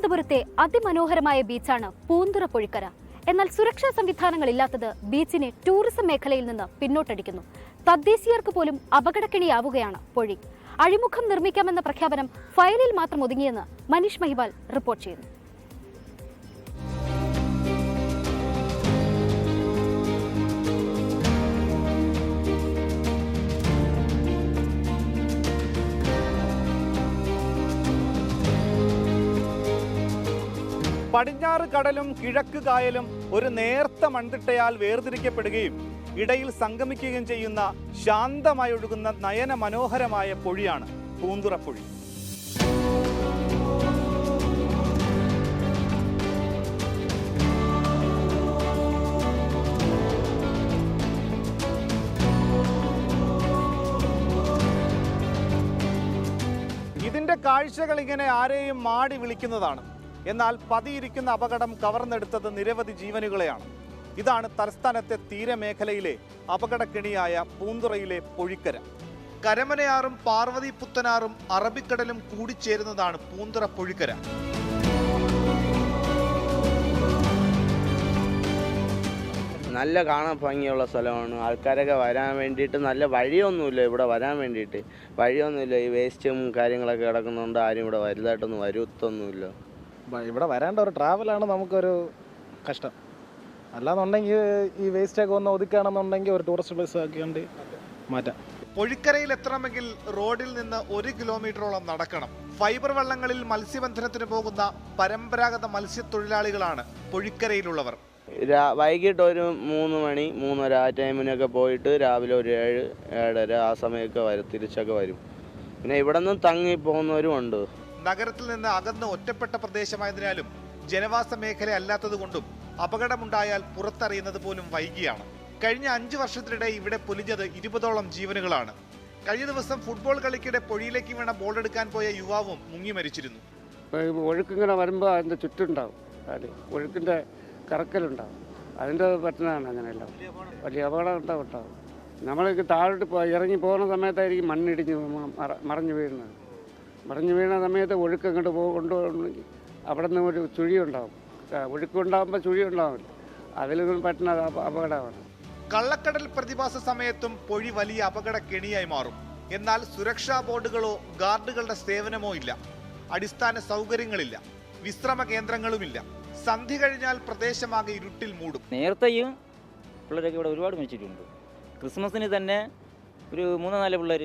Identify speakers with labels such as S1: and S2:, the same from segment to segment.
S1: തിരുവനന്തപുരത്തെ അതിമനോഹരമായ ബീച്ചാണ് പൂന്തുറ പൊഴിക്കര. എന്നാൽ സുരക്ഷാ സംവിധാനങ്ങൾ ഇല്ലാത്തത് ബീച്ചിനെ ടൂറിസം മേഖലയിൽ നിന്ന് പിന്നോട്ടടിക്കുന്നു. തദ്ദേശീയർക്ക് പോലും അപകടക്കെണിയാവുകയാണ് പൊഴി. അഴിമുഖം നിർമ്മിക്കാമെന്ന പ്രഖ്യാപനം ഫയലിൽ മാത്രം ഒതുങ്ങിയെന്ന് മനീഷ് മഹിബാൽ റിപ്പോർട്ട് ചെയ്യുന്നു.
S2: പടിഞ്ഞാറ് കടലും കിഴക്ക് കായലും ഒരു നേർത്ത മൺതിട്ടയാൽ വേർതിരിക്കപ്പെടുകയും ഇടയിൽ സംഗമിക്കുകയും ചെയ്യുന്ന ശാന്തമായി ഒഴുകുന്ന നയന മനോഹരമായ പൊഴിയാണ് പൂന്തുറപ്പൊഴി. ഇതിന്റെ കാഴ്ചകൾ ഇങ്ങനെ ആരെയും മാടി വിളിക്കുന്നതാണ്. എന്നാൽ പതിയിരിക്കുന്ന അപകടം കവർന്നെടുത്തത് നിരവധി ജീവനുകളെയാണ്. ഇതാണ് തലസ്ഥാനത്തെ തീരമേഖലയിലെ അപകടക്കെണിയായ പൂന്തുറയിലെ പൊഴിക്കര. കരമനയാറും പാർവതി പുത്തനാറും അറബിക്കടലും കൂടിച്ചേരുന്നതാണ് പൂന്തുറ പൊഴിക്കര.
S3: നല്ല കാണാൻ ഭംഗിയുള്ള സ്ഥലമാണ്. ആൾക്കാരൊക്കെ വരാൻ വേണ്ടിയിട്ട് നല്ല വഴിയൊന്നുമില്ല. ഇവിടെ വരാൻ വേണ്ടിയിട്ട് വഴിയൊന്നുമില്ല. ഈ വേസ്റ്റും കാര്യങ്ങളൊക്കെ കിടക്കുന്നുണ്ട്. ആരും ഇവിടെ വലുതായിട്ടൊന്നും വരുത്തൊന്നുമില്ല.
S4: ഇവിടെ വരേണ്ട ഒരു ട്രാവലാണ് നമുക്കൊരു കഷ്ടം. അല്ലാന്നുണ്ടെങ്കിൽ ഈ വേസ്റ്റൊക്കെ ഒന്ന് ഒതുക്കുകയാണെന്നുണ്ടെങ്കിൽ ഒരു ടൂറിസ്റ്റ് പ്ലേസ് ആക്കിയാണ്ട് മാറ്റാം.
S2: പൊഴിക്കരയിൽ എത്തണമെങ്കിൽ റോഡിൽ നിന്ന് 1 കിലോമീറ്ററോളം നടക്കണം. ഫൈബർ വള്ളങ്ങളിൽ മത്സ്യബന്ധനത്തിന് പോകുന്ന പരമ്പരാഗത മത്സ്യത്തൊഴിലാളികളാണ് പൊഴിക്കരയിലുള്ളവർ.
S3: വൈകിട്ട് ഒരു 3 മണി 3:30 ആ ടൈമിനൊക്കെ പോയിട്ട് രാവിലെ ഒരു 7, 7:30 ആ സമയമൊക്കെ തിരിച്ചൊക്കെ വരും. പിന്നെ ഇവിടെ നിന്ന് തങ്ങി പോകുന്നവരും ഉണ്ട്.
S2: നഗരത്തിൽ നിന്ന് അകന്ന് ഒറ്റപ്പെട്ട പ്രദേശമായതിനാലും ജനവാസ മേഖല അല്ലാത്തതുകൊണ്ടും അപകടമുണ്ടായാൽ പുറത്തറിയുന്നത് പോലും വൈകിയാണ്. കഴിഞ്ഞ 5 വർഷത്തിനിടെ ഇവിടെ പൊലിഞ്ഞത് 20ഓളം ജീവനുകളാണ്. കഴിഞ്ഞ ദിവസം ഫുട്ബോൾ കളിക്കിടെ പൊഴിയിലേക്ക് വീണ ബോൾ എടുക്കാൻ പോയ യുവാവും മുങ്ങി മരിച്ചിരുന്നു.
S5: ഒഴുക്കിങ്ങനെ വരുമ്പോൾ അതിൻ്റെ ചുറ്റുണ്ടാവും, ഒഴുക്കിൻ്റെ കറക്കലുണ്ടാവും. അതിൻ്റെ പറ്റുന്നതാണ്. അങ്ങനെയല്ല വലിയ അപകടം ഉണ്ടാവും. നമ്മൾക്ക് താഴോട്ട് ഇറങ്ങി പോകുന്ന സമയത്തായിരിക്കും മണ്ണിടിഞ്ഞ് മറിഞ്ഞു വീഴുന്നത്. മറിഞ്ഞു വീണ സമയത്ത് ഒഴുക്ക് അങ്ങോട്ട് കൊണ്ടുപോകണമെങ്കിൽ അവിടെ നിന്ന് ഒരു ചുഴിയുണ്ടാവും. ഒഴുക്കുണ്ടാകുമ്പോൾ ചുഴി ഉണ്ടാവില്ല. അതിലൊന്നും പറ്റുന്ന അപകടമാണ്.
S2: കള്ളക്കടൽ പ്രതിഭാസ സമയത്തും പൊഴി വലിയ അപകട കെണിയായി മാറും. എന്നാൽ സുരക്ഷാ ബോർഡുകളോ ഗാർഡുകളുടെ സേവനമോ ഇല്ല. അടിസ്ഥാന സൗകര്യങ്ങളില്ല. വിശ്രമ കേന്ദ്രങ്ങളുമില്ല. സന്ധ്യ കഴിഞ്ഞാൽ പ്രദേശമാകെ ഇരുട്ടിൽ മൂടും.
S6: നേരത്തെയും പിള്ളേരൊക്കെ ഇവിടെ ഒരുപാട് മരിച്ചിട്ടുണ്ട്. ക്രിസ്മസിന് തന്നെ ഒരു 3-4 പിള്ളേർ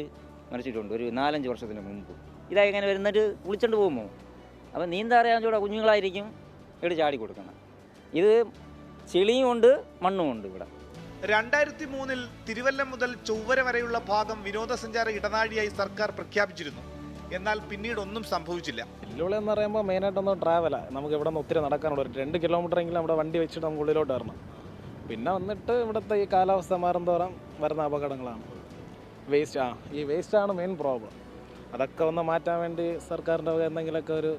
S6: മരിച്ചിട്ടുണ്ട് ഒരു 4-5 വർഷത്തിന് മുമ്പ്. ഇതായി ഇങ്ങനെ വരുന്നിട്ട് കുളിച്ചുകൊണ്ട് പോകുമോ? അപ്പം നീന്താൻ അറിയാൻ ചൂടാ കുഞ്ഞുങ്ങളായിരിക്കും ഇവിടെ ചാടി കൊടുക്കണം. ഇത് ചെളിയും ഉണ്ട് മണ്ണും ഉണ്ട് ഇവിടെ.
S2: 2003 തിരുവല്ലം മുതൽ ചൊവ്വര വരെയുള്ള ഭാഗം വിനോദസഞ്ചാര ഇടനാഴിയായി സർക്കാർ പ്രഖ്യാപിച്ചിരുന്നു. എന്നാൽ പിന്നീട് ഒന്നും സംഭവിച്ചില്ല.
S4: വെല്ലുവിളി എന്ന് പറയുമ്പോൾ മെയിനായിട്ടൊന്നും ട്രാവലാണ്. നമുക്ക് ഇവിടെ നിന്ന് ഒത്തിരി നടക്കാനുള്ള ഒരു 2 കിലോമീറ്ററെങ്കിലും നമ്മുടെ വണ്ടി വെച്ചിട്ട് നമുക്ക് ഉള്ളിലോട്ട് വരണം. പിന്നെ വന്നിട്ട് ഇവിടുത്തെ ഈ കാലാവസ്ഥ മാറുന്തോറും വരുന്ന അപകടങ്ങളാണ്. ഈ വേസ്റ്റാണ് മെയിൻ പ്രോബ്ലം. അതൊക്കെ ഒന്ന് മാറ്റാൻ വേണ്ടി സർക്കാരിൻ്റെ എന്തെങ്കിലുമൊക്കെ ഒരു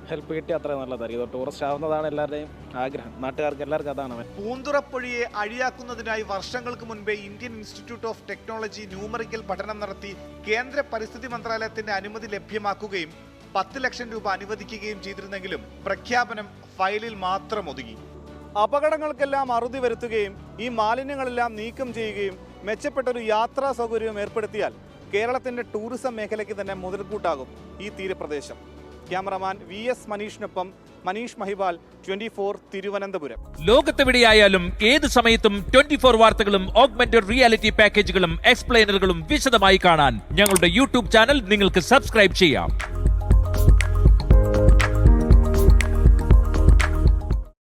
S4: ഹെൽപ്പ് കിട്ടി അത്രയും നല്ലതായിരിക്കും. ഇത് ടൂറിസ്റ്റ് ആവുന്നതാണ് എല്ലാവരുടെയും ആഗ്രഹം. നാട്ടുകാർക്ക് എല്ലാവർക്കും അതാണ്.
S2: പൂന്തുറപ്പൊഴിയെ അഴിയാക്കുന്നതിനായി വർഷങ്ങൾക്ക് മുൻപേ Indian institute of technology numerical പഠനം നടത്തി കേന്ദ്ര പരിസ്ഥിതി മന്ത്രാലയത്തിന്റെ അനുമതി ലഭ്യമാക്കുകയും 10 ലക്ഷം രൂപ അനുവദിക്കുകയും ചെയ്തിരുന്നെങ്കിലും പ്രഖ്യാപനം ഫയലിൽ മാത്രം ഒതുങ്ങി. അപകടങ്ങൾക്കെല്ലാം അറുതി വരുത്തുകയും ഈ മാലിന്യങ്ങളെല്ലാം നീക്കം ചെയ്യുകയും മെച്ചപ്പെട്ടൊരു യാത്രാ സൗകര്യവും ഏർപ്പെടുത്തിയാൽ കേരളത്തിന്റെ ടൂറിസം മേഖലയ്ക്ക് തന്നെ മുതൽക്കൂട്ടാകും ഈ തീരപ്രദേശം. ക്യാമറമാൻ VS മനീഷിനൊപ്പം മനീഷ് മഹിബാൽ, 24 തിരുവനന്തപുരം.
S7: ലോകത്തെവിടെയായാലും ഏത് സമയത്തും 24 വാർത്തകളും ഓഗ്മെന്റഡ് റിയാലിറ്റി പാക്കേജുകളും എക്സ്പ്ലെയിനറുകളും വിശദമായി കാണാൻ ഞങ്ങളുടെ YouTube ചാനൽ നിങ്ങൾക്ക് സബ്സ്ക്രൈബ് ചെയ്യാം.